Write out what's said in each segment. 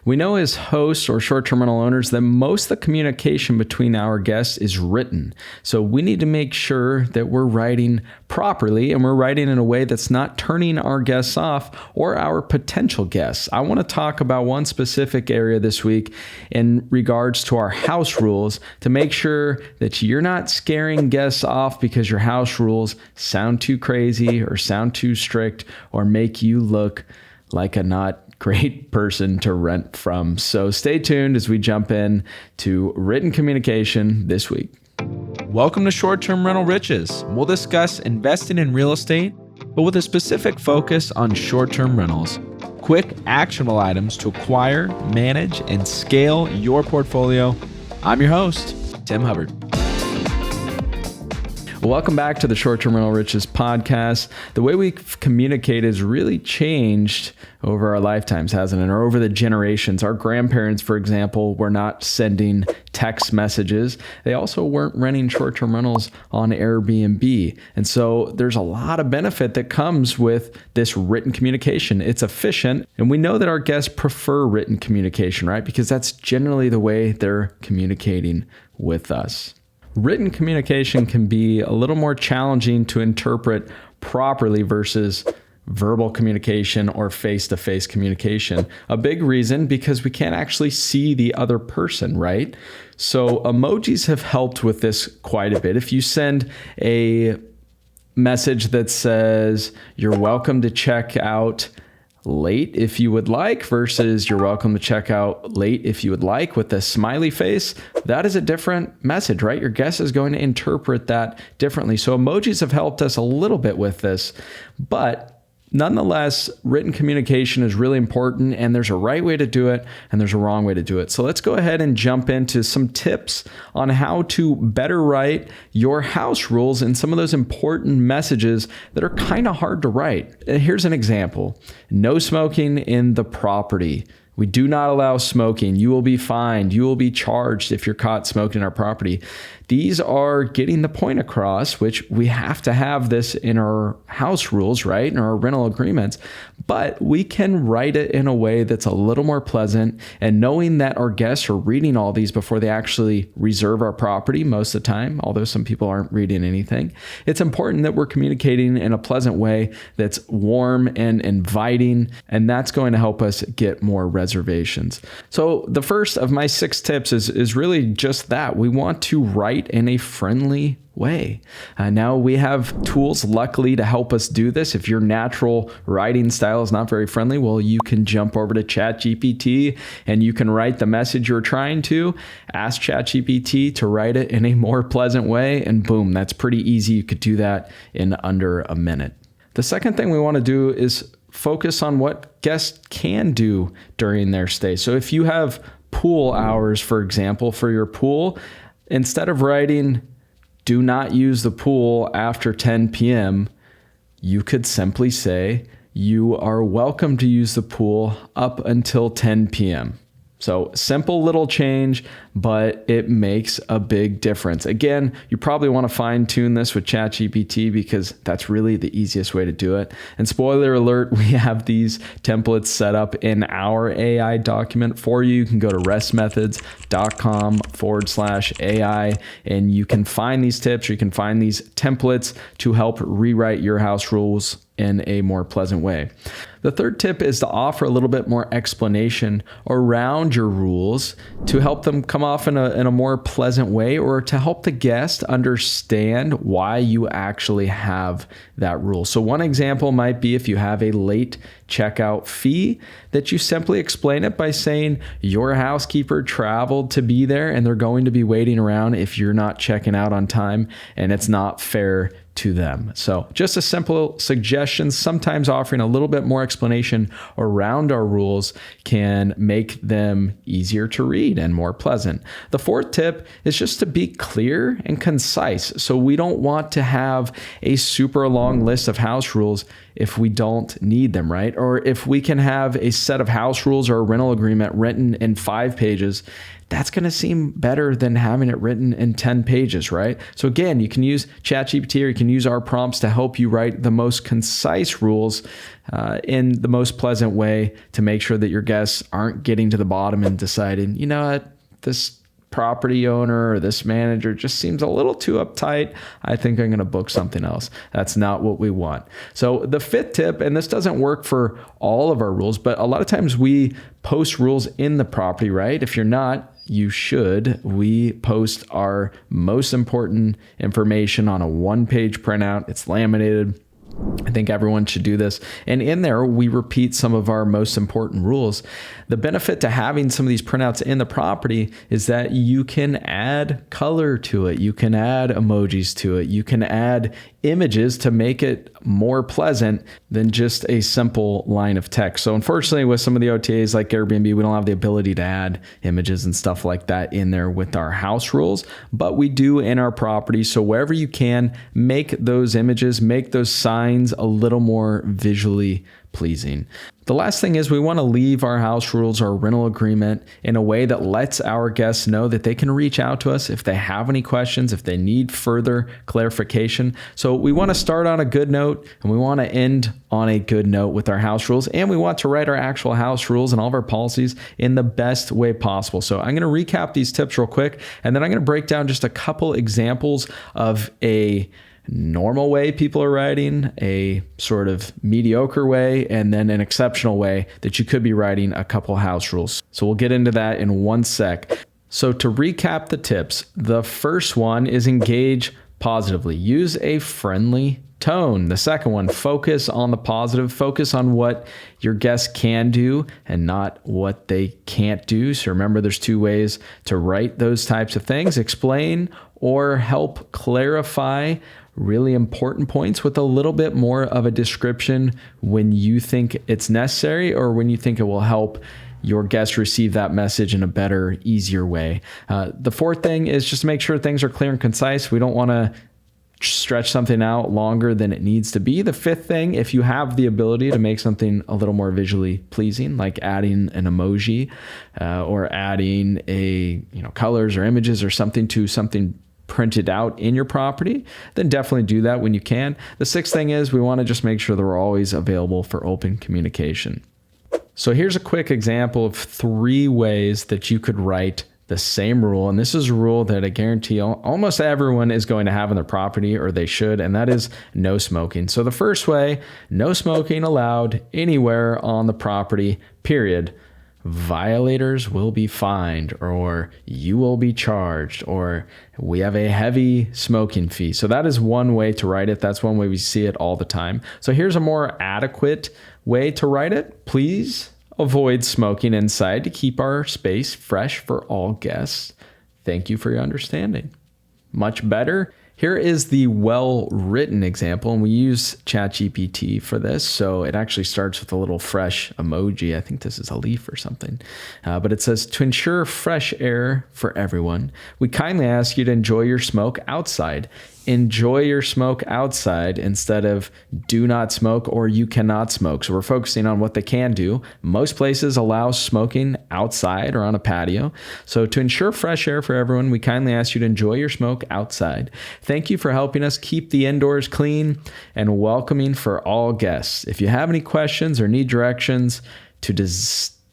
We know as hosts or short-term rental owners that most of the communication between our guests is written. So we need to make sure that we're writing properly and we're writing in a way that's not turning our guests off or our potential guests. I want to talk about one specific area this week in regards to our house rules to make sure that you're not scaring guests off because your house rules sound too crazy or sound too strict or make you look like a not great person to rent from. So stay tuned as we jump in to written communication this week. Welcome to Short-Term Rental Riches. We'll discuss investing in real estate, but with a specific focus on short-term rentals. Quick, actionable items to acquire, manage, and scale your portfolio. I'm your host, Tim Hubbard. Welcome back to the Short-Term Rental Riches podcast. The way we communicate has really changed over our lifetimes, hasn't it? Or over the generations. Our grandparents, for example, were not sending text messages. They also weren't renting short-term rentals on Airbnb. And so there's a lot of benefit that comes with this written communication. It's efficient. And we know that our guests prefer written communication, right? Because that's generally the way they're communicating with us. Written communication can be a little more challenging to interpret properly versus verbal communication or face-to-face communication. A big reason because we can't actually see the other person, right? So emojis have helped with this quite a bit. If you send a message that says, "You're welcome to check out late if you would like," versus "You're welcome to check out late if you would like," with a smiley face, that is a different message, right? Your guest is going to interpret that differently. So emojis have helped us a little bit with this, but nonetheless, written communication is really important, and there's a right way to do it and there's a wrong way to do it. So let's go ahead and jump into some tips on how to better write your house rules and some of those important messages that are kind of hard to write. Here's an example. No smoking in the property. We do not allow smoking. You will be fined. You will be charged if you're caught smoking in our property. These are getting the point across, which we have to have this in our house rules, right? In our rental agreements, but we can write it in a way that's a little more pleasant. And knowing that our guests are reading all these before they actually reserve our property most of the time, although some people aren't reading anything, it's important that we're communicating in a pleasant way that's warm and inviting, and that's going to help us get more reservations. So the first of my 6 tips is really just that. We want to write in a friendly way. Now we have tools, luckily, to help us do this. If your natural writing style is not very friendly, well, you can jump over to ChatGPT and you can write the message you're trying to. Ask ChatGPT to write it in a more pleasant way, and boom, that's pretty easy. You could do that in under a minute. The second thing we want to do is focus on what guests can do during their stay. So if you have pool hours, for example, for your pool, instead of writing, "Do not use the pool after 10 p.m., you could simply say, "You are welcome to use the pool up until 10 p.m. So simple little change, but it makes a big difference. Again, you probably want to fine tune this with ChatGPT because that's really the easiest way to do it. And spoiler alert, we have these templates set up in our AI document for you. You can go to restmethods.com/AI and you can find these tips, or you can find these templates to help rewrite your house rules in a more pleasant way. The third tip is to offer a little bit more explanation around your rules to help them come off in a more pleasant way, or to help the guest understand why you actually have that rule. So one example might be if you have a late checkout fee, that you simply explain it by saying your housekeeper traveled to be there and they're going to be waiting around if you're not checking out on time, and it's not fair to them. So just a simple suggestion. Sometimes offering a little bit more explanation around our rules can make them easier to read and more pleasant. The fourth tip is just to be clear and concise. So we don't want to have a super long list of house rules if we don't need them, right? Or if we can have a set of house rules or a rental agreement written in 5 pages, that's going to seem better than having it written in 10 pages, right? So again, you can use ChatGPT or you can use our prompts to help you write the most concise rules in the most pleasant way to make sure that your guests aren't getting to the bottom and deciding, you know what, this property owner or this manager just seems a little too uptight. I think I'm going to book something else. That's not what we want. So the 5th tip, and this doesn't work for all of our rules, but a lot of times we post rules in the property, right? If you're not, you should. We post our most important information on a 1-page printout. It's laminated. I think everyone should do this. And in there, we repeat some of our most important rules. The benefit to having some of these printouts in the property is that you can add color to it. You can add emojis to it. You can add images to make it more pleasant than just a simple line of text. So unfortunately, with some of the OTAs like Airbnb, we don't have the ability to add images and stuff like that in there with our house rules, but we do in our property. So wherever you can, make those images, make those signs a little more visually pleasing. The last thing is we want to leave our house rules, our rental agreement in a way that lets our guests know that they can reach out to us if they have any questions, if they need further clarification. So we want to start on a good note and we want to end on a good note with our house rules, and we want to write our actual house rules and all of our policies in the best way possible. So I'm going to recap these tips real quick, and then I'm going to break down just a couple examples of a normal way people are writing, a sort of mediocre way, and then an exceptional way that you could be writing a couple house rules. So we'll get into that in one sec. So to recap the tips, the first one is engage positively. Use a friendly tone. The second one, focus on the positive. Focus on what your guests can do and not what they can't do. So remember, there's 2 ways to write those types of things. Explain or help clarify really important points with a little bit more of a description when you think it's necessary or when you think it will help your guests receive that message in a better, easier way. The 4th thing is just make sure things are clear and concise. We don't want to stretch something out longer than it needs to be. The 5th thing, if you have the ability to make something a little more visually pleasing, like adding an emoji or adding colors or images or something to something printed out in your property, then definitely do that when you can. The 6th thing is we want to just make sure that we're always available for open communication. So here's a quick example of 3 ways that you could write the same rule. And this is a rule that I guarantee almost everyone is going to have in their property, or they should, and that is no smoking. So the first way, no smoking allowed anywhere on the property, period. Violators will be fined, or you will be charged, or we have a heavy smoking fee. So that is one way to write it. That's one way we see it all the time. So here's a more adequate way to write it. Please avoid smoking inside to keep our space fresh for all guests. Thank you for your understanding. Much better. Here is the well-written example, and we use ChatGPT for this, so it actually starts with a little fresh emoji. I think this is a leaf or something, but it says, to ensure fresh air for everyone, we kindly ask you to enjoy your smoke outside. Enjoy your smoke outside instead of do not smoke or you cannot smoke. So we're focusing on what they can do. Most places allow smoking outside or on a patio. So to ensure fresh air for everyone, we kindly ask you to enjoy your smoke outside. Thank you for helping us keep the indoors clean and welcoming for all guests. If you have any questions or need directions to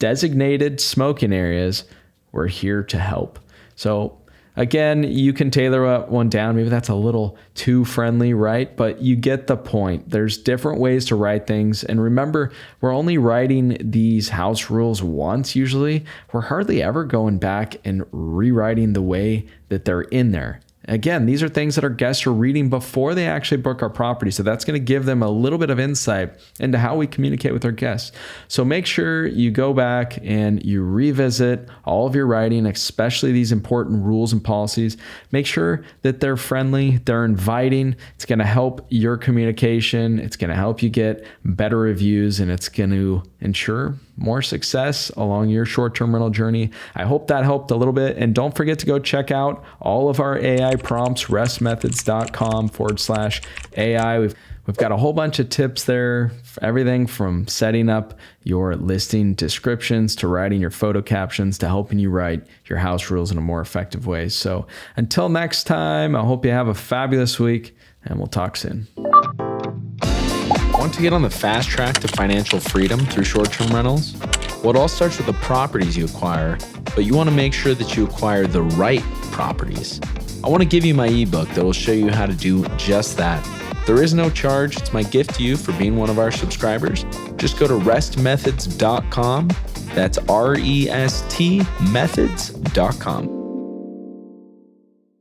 designated smoking areas, we're here to help. So again, you can tailor one down. Maybe that's a little too friendly, right? But you get the point. There's different ways to write things. And remember, we're only writing these house rules once usually. We're hardly ever going back and rewriting the way that they're in there. Again, these are things that our guests are reading before they actually book our property. So that's going to give them a little bit of insight into how we communicate with our guests. So make sure you go back and you revisit all of your writing, especially these important rules and policies. Make sure that they're friendly, they're inviting. It's going to help your communication. It's going to help you get better reviews, and it's going to ensure more success along your short-term rental journey. I hope that helped a little bit. And don't forget to go check out all of our AI prompts, restmethods.com/AI. We've got a whole bunch of tips there, everything from setting up your listing descriptions to writing your photo captions to helping you write your house rules in a more effective way. So until next time, I hope you have a fabulous week, and we'll talk soon. Want to get on the fast track to financial freedom through short-term rentals? Well, it all starts with the properties you acquire, but you want to make sure that you acquire the right properties. I want to give you my ebook that will show you how to do just that. There is no charge. It's my gift to you for being one of our subscribers. Just go to restmethods.com. That's REST methods.com.